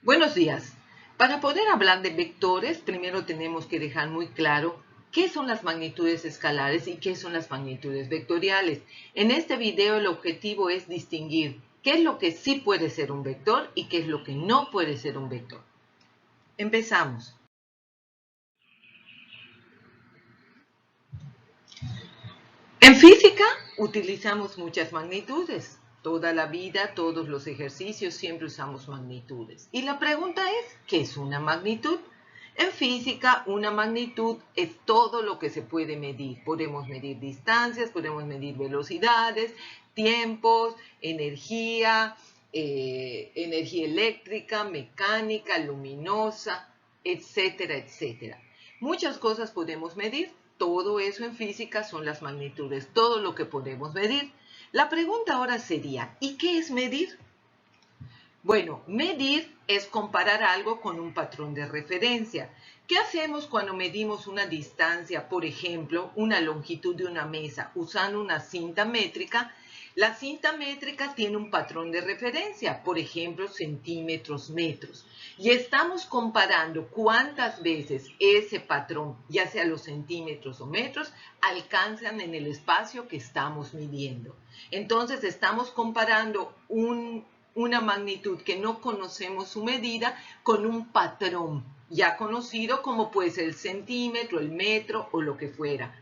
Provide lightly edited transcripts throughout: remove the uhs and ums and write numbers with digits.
Buenos días. Para poder hablar de vectores, primero tenemos que dejar muy claro qué son las magnitudes escalares y qué son las magnitudes vectoriales. En este video el objetivo es distinguir qué es lo que sí puede ser un vector y qué es lo que no puede ser un vector. Empezamos. En física utilizamos muchas magnitudes. Toda la vida, todos los ejercicios, siempre usamos magnitudes. Y la pregunta es, ¿qué es una magnitud? En física, una magnitud es todo lo que se puede medir. Podemos medir distancias, podemos medir velocidades, tiempos, energía, energía eléctrica, mecánica, luminosa, etcétera, etcétera. Muchas cosas podemos medir. Todo eso en física son las magnitudes, todo lo que podemos medir. La pregunta ahora sería, ¿y qué es medir? Bueno, medir es comparar algo con un patrón de referencia. ¿Qué hacemos cuando medimos una distancia, por ejemplo, una longitud de una mesa usando una cinta métrica? La cinta métrica tiene un patrón de referencia, por ejemplo, centímetros, metros. Y estamos comparando cuántas veces ese patrón, ya sea los centímetros o metros, alcanzan en el espacio que estamos midiendo. Entonces, estamos comparando una magnitud que no conocemos su medida con un patrón ya conocido como puede ser el centímetro, el metro o lo que fuera.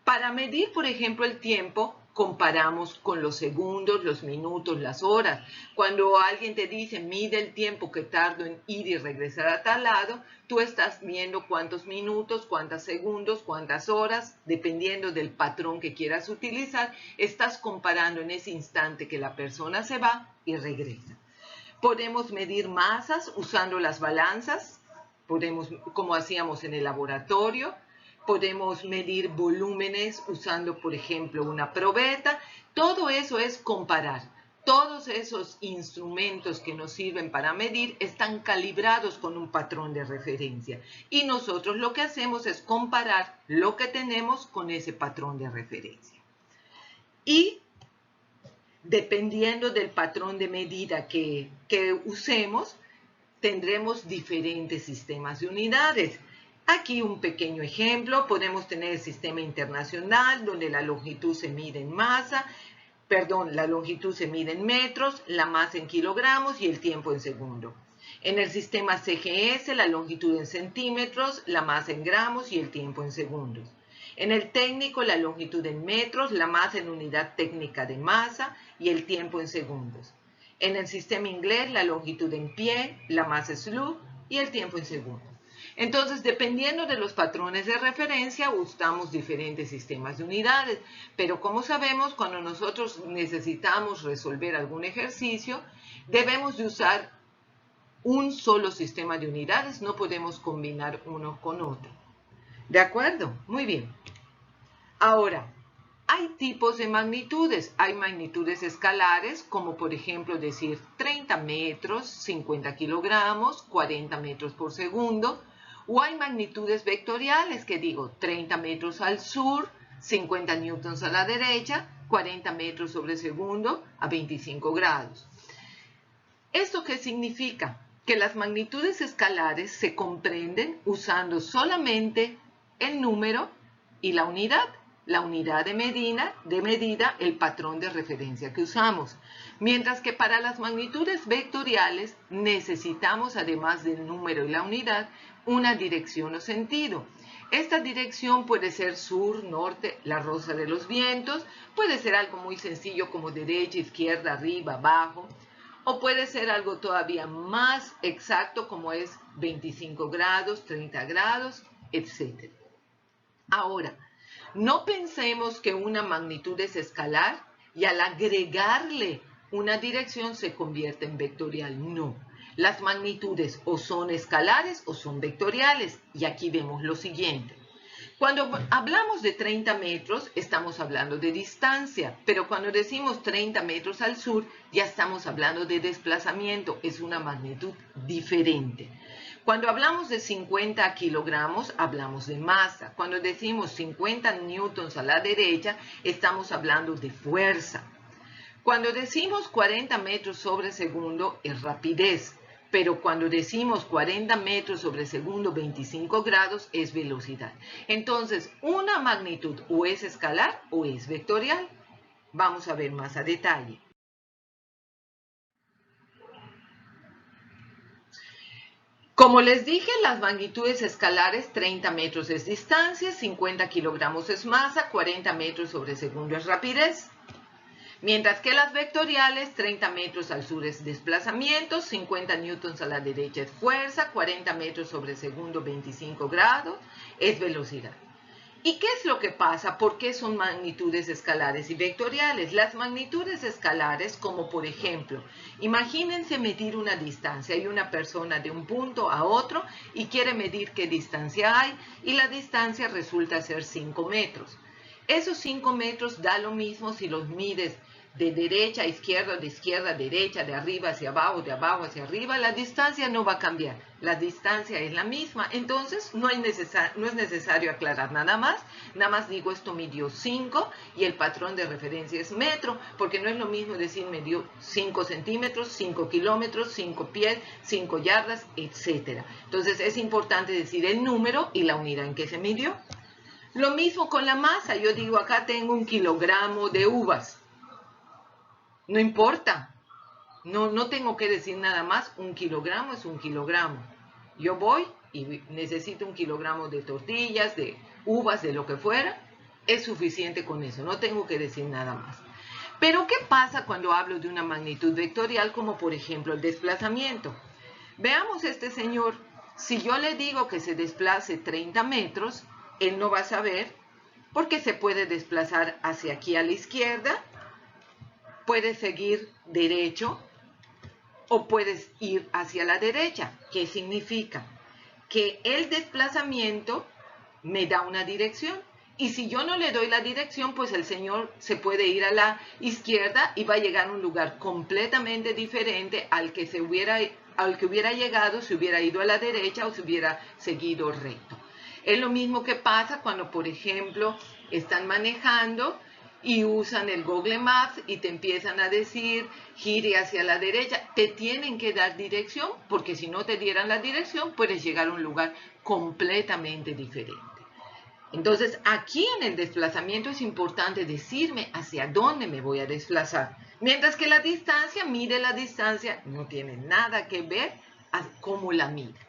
Para medir, por ejemplo, el tiempo, comparamos con los segundos, los minutos, las horas. Cuando alguien te dice, mide el tiempo que tardo en ir y regresar a tal lado, tú estás viendo cuántos minutos, cuántos segundos, cuántas horas, dependiendo del patrón que quieras utilizar, estás comparando en ese instante que la persona se va y regresa. Podemos medir masas usando las balanzas, como hacíamos en el laboratorio. Podemos medir volúmenes usando, por ejemplo, una probeta. Todo eso es comparar. Todos esos instrumentos que nos sirven para medir están calibrados con un patrón de referencia. Y nosotros lo que hacemos es comparar lo que tenemos con ese patrón de referencia. Y dependiendo del patrón de medida que usemos, tendremos diferentes sistemas de unidades. Aquí un pequeño ejemplo, podemos tener el sistema internacional, donde la longitud se mide en la longitud se mide en metros, la masa en kilogramos y el tiempo en segundo. En el sistema CGS, la longitud en centímetros, la masa en gramos y el tiempo en segundos. En el técnico, la longitud en metros, la masa en unidad técnica de masa y el tiempo en segundos. En el sistema inglés, la longitud en pie, la masa Slough y el tiempo en segundos. Entonces, dependiendo de los patrones de referencia, usamos diferentes sistemas de unidades. Pero como sabemos, cuando nosotros necesitamos resolver algún ejercicio, debemos de usar un solo sistema de unidades, no podemos combinar uno con otro. ¿De acuerdo? Muy bien. Ahora, hay tipos de magnitudes. Hay magnitudes escalares, como por ejemplo decir 30 metros, 50 kilogramos, 40 metros por segundo. O hay magnitudes vectoriales, que digo 30 metros al sur, 50 newtons a la derecha, 40 metros sobre segundo a 25 grados. ¿Esto qué significa? Que las magnitudes escalares se comprenden usando solamente el número y la unidad de medida, el patrón de referencia que usamos. Mientras que para las magnitudes vectoriales necesitamos, además del número y la unidad, una dirección o sentido. Esta dirección puede ser sur, norte, la rosa de los vientos, puede ser algo muy sencillo como derecha, izquierda, arriba, abajo, o puede ser algo todavía más exacto como es 25 grados, 30 grados, etc. Ahora, no pensemos que una magnitud es escalar y al agregarle una dirección se convierte en vectorial. No, las magnitudes o son escalares o son vectoriales. Y aquí vemos lo siguiente. Cuando hablamos de 30 metros, estamos hablando de distancia, pero cuando decimos 30 metros al sur, ya estamos hablando de desplazamiento, es una magnitud diferente. Cuando hablamos de 50 kilogramos, hablamos de masa. Cuando decimos 50 newtons a la derecha, estamos hablando de fuerza. Cuando decimos 40 metros sobre segundo, es rapidez. pero cuando decimos 40 metros sobre segundo 25 grados es velocidad. Entonces, una magnitud o es escalar o es vectorial. Vamos a ver más a detalle. Como les dije, las magnitudes escalares, 30 metros es distancia, 50 kilogramos es masa, 40 metros sobre segundo es rapidez. Mientras que las vectoriales, 30 metros al sur es desplazamiento, 50 newtons a la derecha es fuerza, 40 metros sobre segundo, 25 grados, es velocidad. ¿Y qué es lo que pasa? ¿Por qué son magnitudes escalares y vectoriales? Las magnitudes escalares, como por ejemplo, imagínense medir una distancia. Hay una persona de un punto a otro y quiere medir qué distancia hay y la distancia resulta ser 5 metros. Esos 5 metros da lo mismo si los mides de derecha a izquierda, de izquierda a derecha, de arriba hacia abajo, de abajo hacia arriba, la distancia no va a cambiar. La distancia es la misma, entonces no es necesario aclarar nada más digo esto midió 5 y el patrón de referencia es metro, porque no es lo mismo decir midió 5 centímetros, 5 kilómetros, 5 pies, 5 yardas, etc. Entonces es importante decir el número y la unidad en que se midió. Lo mismo con la masa, yo digo acá tengo 1 kilogramo de uvas. No importa, no tengo que decir nada más, 1 kilogramo es 1 kilogramo. Yo voy y necesito 1 kilogramo de tortillas, de uvas, de lo que fuera, es suficiente con eso, no tengo que decir nada más. Pero ¿qué pasa cuando hablo de una magnitud vectorial como por ejemplo el desplazamiento? Veamos este señor, si yo le digo que se desplace 30 metros, él no va a saber porque se puede desplazar hacia aquí a la izquierda, puedes seguir derecho o puedes ir hacia la derecha. ¿Qué significa? Que el desplazamiento me da una dirección. Y si yo no le doy la dirección, pues el señor se puede ir a la izquierda y va a llegar a un lugar completamente diferente al que hubiera llegado si hubiera ido a la derecha o si hubiera seguido recto. Es lo mismo que pasa cuando, por ejemplo, están manejando y usan el Google Maps y te empiezan a decir, gire hacia la derecha. Te tienen que dar dirección, porque si no te dieran la dirección, puedes llegar a un lugar completamente diferente. Entonces, aquí en el desplazamiento es importante decirme hacia dónde me voy a desplazar. Mientras que la distancia, mide la distancia, no tiene nada que ver a cómo la mide.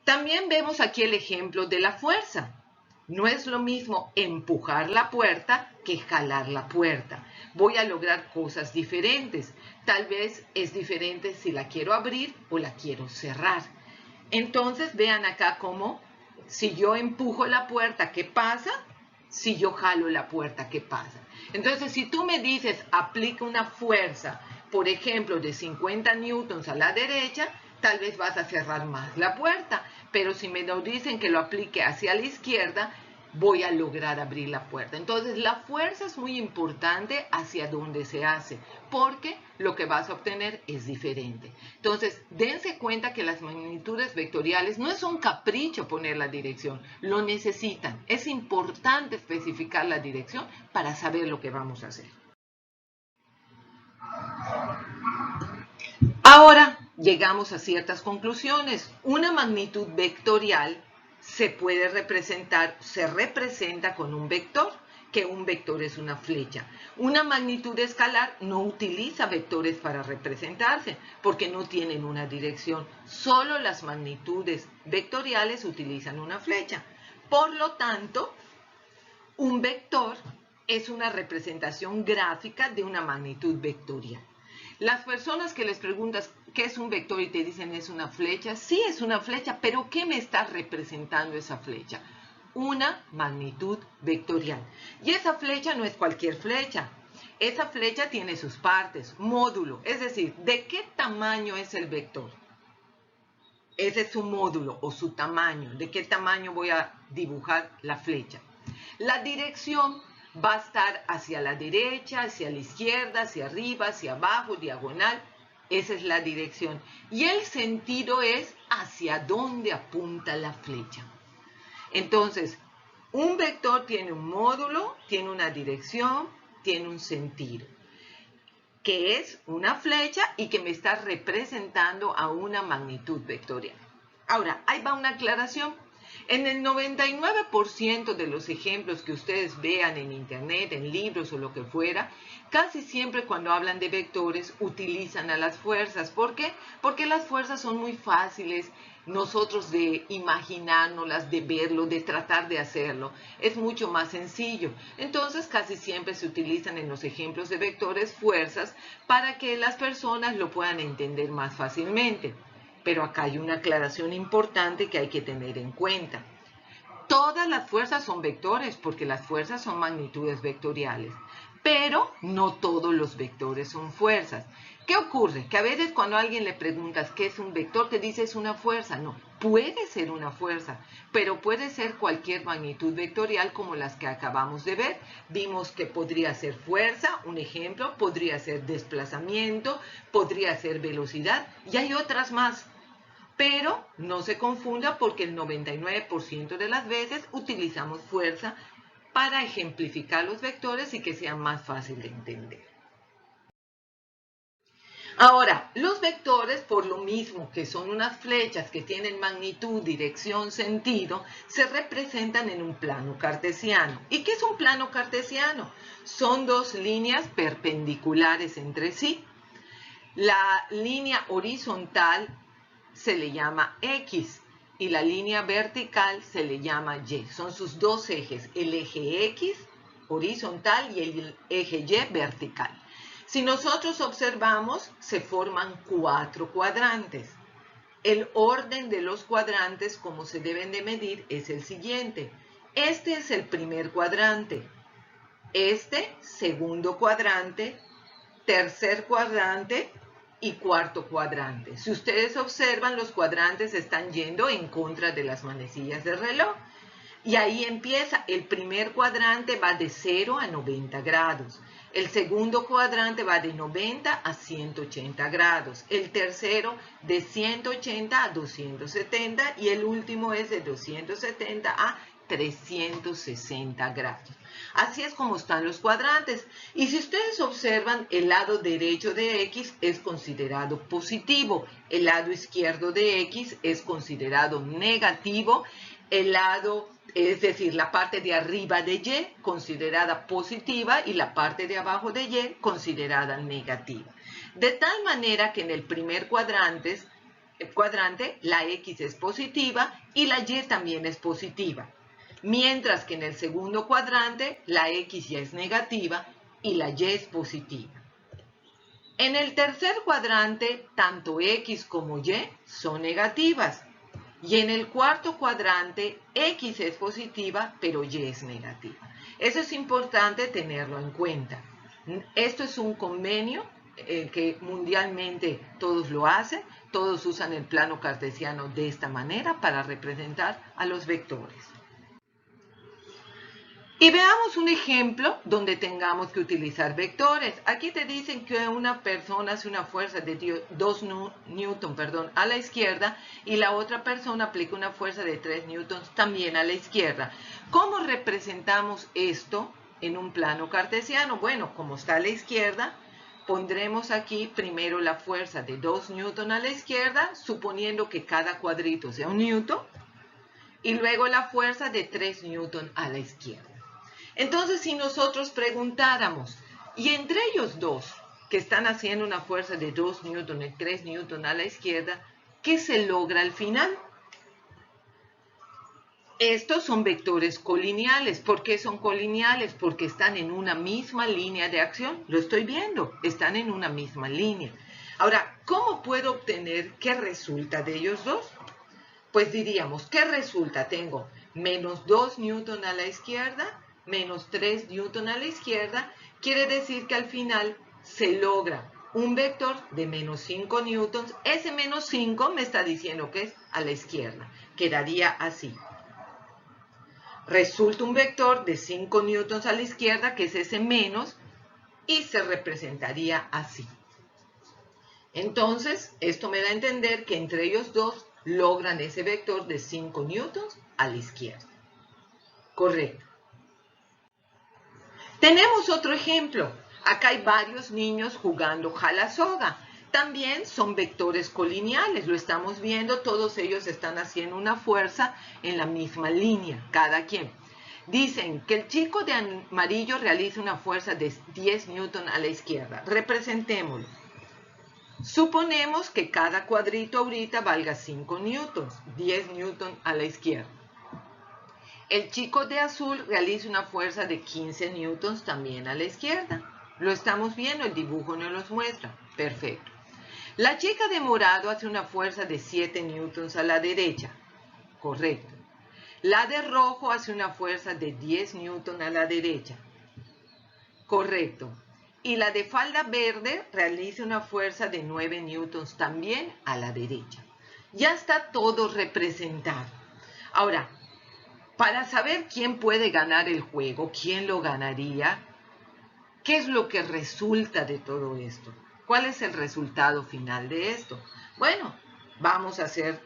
También vemos aquí el ejemplo de la fuerza. No es lo mismo empujar la puerta que jalar la puerta. Voy a lograr cosas diferentes. Tal vez es diferente si la quiero abrir o la quiero cerrar. Entonces vean acá cómo si yo empujo la puerta, ¿qué pasa? Si yo jalo la puerta, ¿qué pasa? Entonces si tú me dices aplica una fuerza, por ejemplo de 50 newtons a la derecha, tal vez vas a cerrar más la puerta, pero si me lo dicen que lo aplique hacia la izquierda, voy a lograr abrir la puerta. Entonces la fuerza es muy importante hacia dónde se hace, porque lo que vas a obtener es diferente. Entonces dense cuenta que las magnitudes vectoriales no es un capricho poner la dirección, lo necesitan. Es importante especificar la dirección para saber lo que vamos a hacer. Ahora llegamos a ciertas conclusiones. Una magnitud vectorial se representa con un vector, que un vector es una flecha. Una magnitud escalar no utiliza vectores para representarse, porque no tienen una dirección. Solo las magnitudes vectoriales utilizan una flecha. Por lo tanto, un vector es una representación gráfica de una magnitud vectorial. Las personas que les preguntas qué es un vector y te dicen es una flecha, sí es una flecha, pero ¿qué me está representando esa flecha? Una magnitud vectorial. Y esa flecha no es cualquier flecha. Esa flecha tiene sus partes, módulo, es decir, ¿de qué tamaño es el vector? Ese es su módulo o su tamaño, ¿de qué tamaño voy a dibujar la flecha? La dirección va a estar hacia la derecha, hacia la izquierda, hacia arriba, hacia abajo, diagonal. Esa es la dirección. Y el sentido es hacia dónde apunta la flecha. Entonces, un vector tiene un módulo, tiene una dirección, tiene un sentido. que es una flecha y que me está representando a una magnitud vectorial. Ahora, ahí va una aclaración. En el 99% de los ejemplos que ustedes vean en internet, en libros o lo que fuera, casi siempre cuando hablan de vectores utilizan a las fuerzas. ¿Por qué? Porque las fuerzas son muy fáciles nosotros de imaginárnoslas, de verlo, de tratar de hacerlo. Es mucho más sencillo. Entonces casi siempre se utilizan en los ejemplos de vectores fuerzas para que las personas lo puedan entender más fácilmente. Pero acá hay una aclaración importante que hay que tener en cuenta. Todas las fuerzas son vectores porque las fuerzas son magnitudes vectoriales, pero no todos los vectores son fuerzas. ¿Qué ocurre? Que a veces cuando a alguien le preguntas qué es un vector, te dice es una fuerza. No, puede ser una fuerza, pero puede ser cualquier magnitud vectorial como las que acabamos de ver. Vimos que podría ser fuerza, un ejemplo, podría ser desplazamiento, podría ser velocidad y hay otras más. Pero no se confunda porque el 99% de las veces utilizamos fuerza para ejemplificar los vectores y que sea más fácil de entender. Ahora, los vectores, por lo mismo que son unas flechas que tienen magnitud, dirección, sentido, se representan en un plano cartesiano. ¿Y qué es un plano cartesiano? Son dos líneas perpendiculares entre sí. La línea horizontal se le llama X y la línea vertical se le llama Y. Son sus dos ejes, el eje X horizontal y el eje Y vertical. Si nosotros observamos, se forman 4 cuadrantes. El orden de los cuadrantes, como se deben de medir, es el siguiente. Este es el primer cuadrante, este segundo cuadrante, tercer cuadrante y cuarto cuadrante. Si ustedes observan, los cuadrantes están yendo en contra de las manecillas del reloj. Y ahí empieza, el primer cuadrante va de 0 a 90 grados. El segundo cuadrante va de 90 a 180 grados. El tercero de 180 a 270 y el último es de 270 a 360 grados. Así es como están los cuadrantes. Y si ustedes observan, el lado derecho de X es considerado positivo, el lado izquierdo de X es considerado negativo, el lado, es decir, la parte de arriba de Y considerada positiva y la parte de abajo de Y considerada negativa. De tal manera que en el primer cuadrante la X es positiva y la Y también es positiva. Mientras que en el segundo cuadrante la X ya es negativa y la Y es positiva. En el tercer cuadrante, tanto X como Y son negativas. Y en el cuarto cuadrante, X es positiva, pero Y es negativa. Eso es importante tenerlo en cuenta. Esto es un convenio que mundialmente todos lo hacen. Todos usan el plano cartesiano de esta manera para representar a los vectores. Y veamos un ejemplo donde tengamos que utilizar vectores. Aquí te dicen que una persona hace una fuerza de 2 newton a la izquierda y la otra persona aplica una fuerza de 3 newtons también a la izquierda. ¿Cómo representamos esto en un plano cartesiano? Bueno, como está a la izquierda, pondremos aquí primero la fuerza de 2 newton a la izquierda, suponiendo que cada cuadrito sea un newton, y luego la fuerza de 3 newton a la izquierda. Entonces, si nosotros preguntáramos, y entre ellos dos, que están haciendo una fuerza de 2 newton y 3 newton a la izquierda, ¿qué se logra al final? Estos son vectores colineales. ¿Por qué son colineales? Porque están en una misma línea de acción. Lo estoy viendo, están en una misma línea. Ahora, ¿cómo puedo obtener qué resulta de ellos dos? Pues diríamos, ¿qué resulta? Tengo menos 2 newton a la izquierda, menos 3 newton a la izquierda, quiere decir que al final se logra un vector de menos 5 newtons. Ese menos 5 me está diciendo que es a la izquierda. Quedaría así. Resulta un vector de 5 newtons a la izquierda, que es ese menos, y se representaría así. Entonces, esto me da a entender que entre ellos dos logran ese vector de 5 newtons a la izquierda. Correcto. Tenemos otro ejemplo. Acá hay varios niños jugando jala soga. También son vectores colineales, lo estamos viendo, todos ellos están haciendo una fuerza en la misma línea, cada quien. Dicen que el chico de amarillo realiza una fuerza de 10 newton a la izquierda. Representémoslo. Suponemos que cada cuadrito ahorita valga 5 newtons, 10 newton a la izquierda. El chico de azul realiza una fuerza de 15 newtons también a la izquierda. Lo estamos viendo, el dibujo nos los muestra. Perfecto. La chica de morado hace una fuerza de 7 newtons a la derecha. Correcto. La de rojo hace una fuerza de 10 newtons a la derecha. Correcto. Y la de falda verde realiza una fuerza de 9 newtons también a la derecha. Ya está todo representado. Ahora, para saber quién puede ganar el juego, quién lo ganaría, ¿qué es lo que resulta de todo esto? ¿Cuál es el resultado final de esto? Bueno, vamos a hacer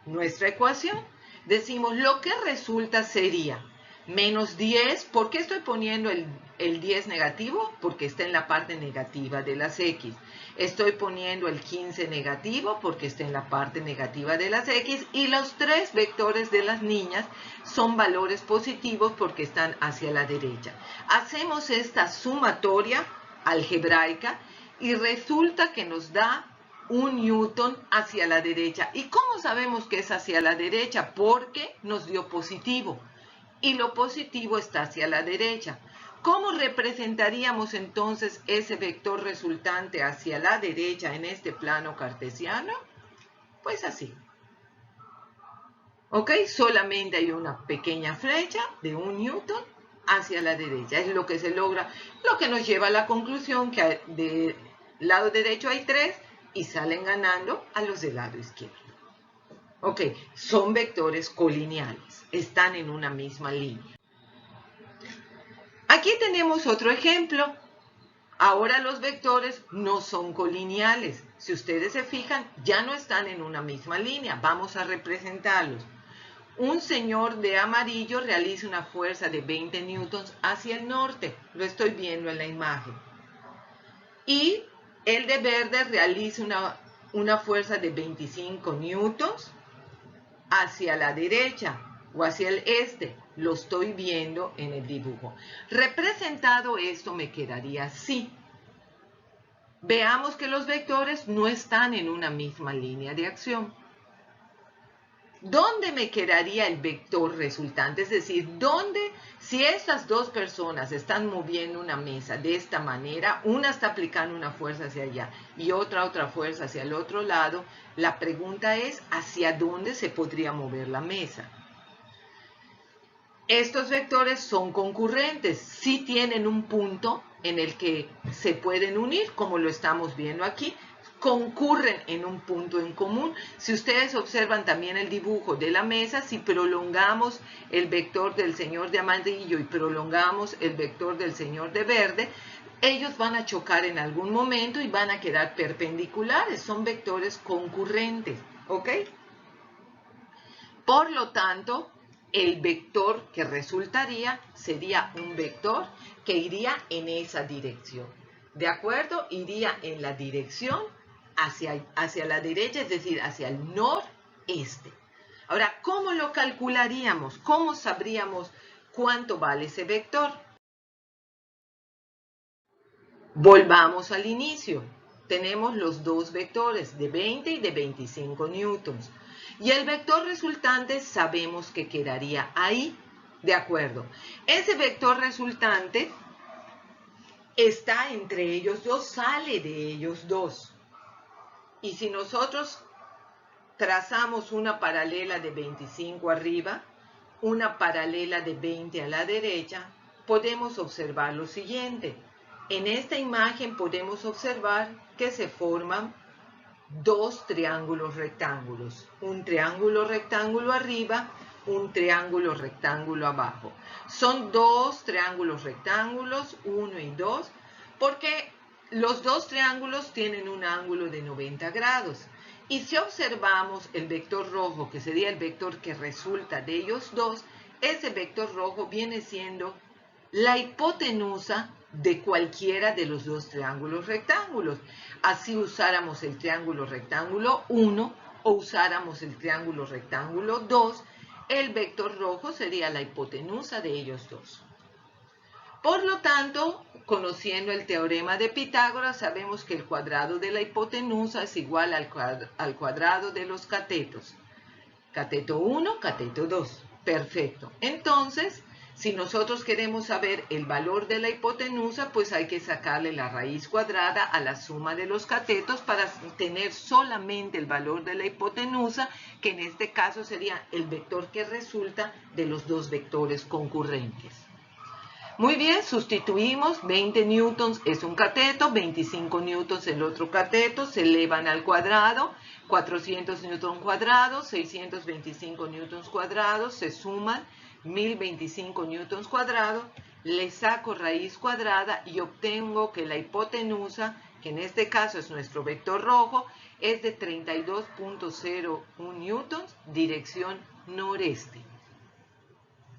nuestra ecuación. Decimos, lo que resulta sería menos 10. ¿Por qué estoy poniendo el 10 negativo? Porque está en la parte negativa de las X. Estoy poniendo el 15 negativo porque está en la parte negativa de las X. Y los tres vectores de las niñas son valores positivos porque están hacia la derecha. Hacemos esta sumatoria algebraica y resulta que nos da 1 newton hacia la derecha. ¿Y cómo sabemos que es hacia la derecha? Porque nos dio positivo. Y lo positivo está hacia la derecha. ¿Cómo representaríamos entonces ese vector resultante hacia la derecha en este plano cartesiano? Pues así. ¿Ok? Solamente hay una pequeña flecha de 1 newton hacia la derecha. Es lo que se logra, lo que nos lleva a la conclusión que del lado derecho hay 3 y salen ganando a los del lado izquierdo. Ok, son vectores colineales, están en una misma línea. Aquí tenemos otro ejemplo. Ahora los vectores no son colineales. Si ustedes se fijan, ya no están en una misma línea. Vamos a representarlos. Un señor de amarillo realiza una fuerza de 20 newtons hacia el norte. Lo estoy viendo en la imagen. Y el de verde realiza una fuerza de 25 newtons hacia la derecha o hacia el este. Lo estoy viendo en el dibujo. Representado esto me quedaría así. Veamos que los vectores no están en una misma línea de acción. ¿Dónde me quedaría el vector resultante? Es decir, ¿dónde, si estas dos personas están moviendo una mesa de esta manera, una está aplicando una fuerza hacia allá y otra fuerza hacia el otro lado, la pregunta es, ¿hacia dónde se podría mover la mesa? Estos vectores son concurrentes, sí tienen un punto en el que se pueden unir, como lo estamos viendo aquí, concurren en un punto en común. Si ustedes observan también el dibujo de la mesa, si prolongamos el vector del señor de amarillo y prolongamos el vector del señor de verde, ellos van a chocar en algún momento y van a quedar perpendiculares, son vectores concurrentes, ¿ok? Por lo tanto, el vector que resultaría sería un vector que iría en esa dirección. ¿De acuerdo? Iría en la dirección hacia la derecha, es decir, hacia el noreste. Ahora, ¿cómo lo calcularíamos? ¿Cómo sabríamos cuánto vale ese vector? Volvamos al inicio. Tenemos los dos vectores de 20 y de 25 newtons. Y el vector resultante sabemos que quedaría ahí. De acuerdo. Ese vector resultante está entre ellos dos, sale de ellos dos. Y si nosotros trazamos una paralela de 25 arriba, una paralela de 20 a la derecha, podemos observar lo siguiente. En esta imagen podemos observar que se forman dos triángulos rectángulos. Un triángulo rectángulo arriba, un triángulo rectángulo abajo. Son dos triángulos rectángulos, 1 y 2, porque los dos triángulos tienen un ángulo de 90 grados. Y si observamos el vector rojo, que sería el vector que resulta de ellos dos, ese vector rojo viene siendo la hipotenusa de cualquiera de los dos triángulos rectángulos. Así usáramos el triángulo rectángulo 1 o usáramos el triángulo rectángulo 2, el vector rojo sería la hipotenusa de ellos dos. Por lo tanto, conociendo el teorema de Pitágoras, sabemos que el cuadrado de la hipotenusa es igual al cuadrado de los catetos. Cateto 1, cateto 2. Perfecto. Entonces, si nosotros queremos saber el valor de la hipotenusa, pues hay que sacarle la raíz cuadrada a la suma de los catetos para tener solamente el valor de la hipotenusa, que en este caso sería el vector que resulta de los dos vectores concurrentes. Muy bien, sustituimos, 20 newtons es un cateto, 25 newtons el otro cateto, se elevan al cuadrado, 400 newtons cuadrados, 625 newtons cuadrados, se suman 1025 newtons cuadrados, le saco raíz cuadrada y obtengo que la hipotenusa, que en este caso es nuestro vector rojo, es de 32.01 newtons, dirección noreste.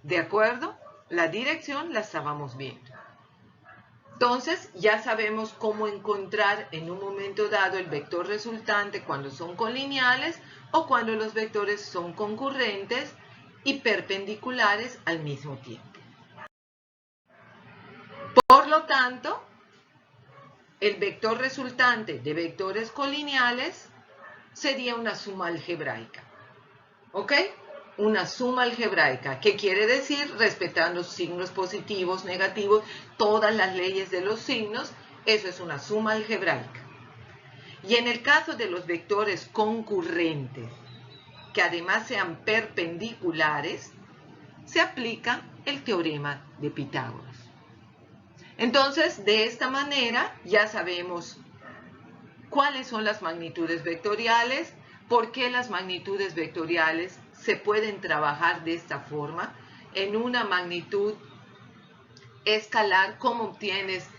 ¿De acuerdo? La dirección la estábamos viendo. Entonces, ya sabemos cómo encontrar en un momento dado el vector resultante cuando son colineales o cuando los vectores son concurrentes y perpendiculares al mismo tiempo. Por lo tanto, el vector resultante de vectores colineales sería una suma algebraica. ¿Ok? Una suma algebraica, que quiere decir, respetando signos positivos, negativos, todas las leyes de los signos, eso es una suma algebraica. Y en el caso de los vectores concurrentes, que además sean perpendiculares, se aplica el teorema de Pitágoras. Entonces, de esta manera ya sabemos cuáles son las magnitudes vectoriales, por qué las magnitudes vectoriales se pueden trabajar de esta forma. En una magnitud escalar, ¿cómo obtienes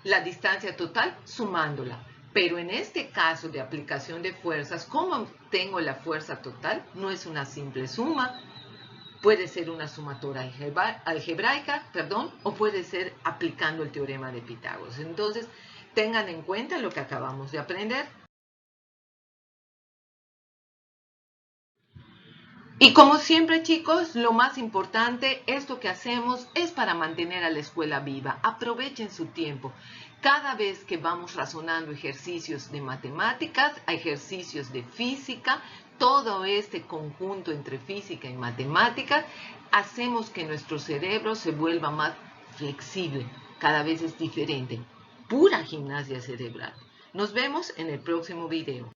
la distancia total? Sumándola. Pero en este caso de aplicación de fuerzas, ¿cómo obtengo la fuerza total? No es una simple suma. Puede ser una sumatoria algebraica, o puede ser aplicando el teorema de Pitágoras. Entonces, tengan en cuenta lo que acabamos de aprender. Y como siempre, chicos, lo más importante, esto que hacemos es para mantener a la escuela viva. Aprovechen su tiempo. Cada vez que vamos razonando ejercicios de matemáticas, ejercicios de física, todo este conjunto entre física y matemáticas, hacemos que nuestro cerebro se vuelva más flexible. Cada vez es diferente. Pura gimnasia cerebral. Nos vemos en el próximo video.